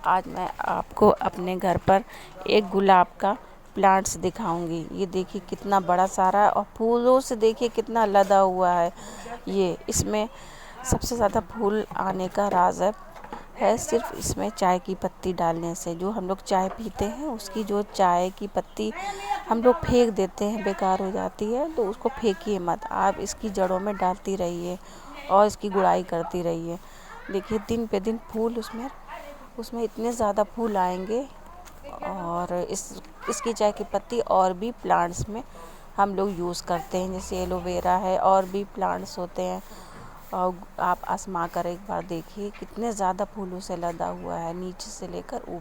आज मैं आपको अपने घर पर एक गुलाब का प्लांट्स दिखाऊंगी। ये देखिए कितना बड़ा सारा है और फूलों से देखिए कितना लदा हुआ है। ये इसमें सबसे ज़्यादा फूल आने का राज है सिर्फ इसमें चाय की पत्ती डालने से। जो हम लोग चाय पीते हैं उसकी जो चाय की पत्ती हम लोग फेंक देते हैं, बेकार हो जाती है, तो उसको फेंकिए मत। आप इसकी जड़ों में डालती रहिए और इसकी गुड़ाई करती रहिए। देखिए दिन पे दिन फूल उसमें इतने ज़्यादा फूल आएंगे। और इसकी चाय की पत्ती और भी प्लांट्स में हम लोग यूज़ करते हैं, जैसे एलोवेरा है, और भी प्लांट्स होते हैं। और आप आजमा कर एक बार देखिए कितने ज़्यादा फूलों से लदा हुआ है, नीचे से लेकर ऊपर।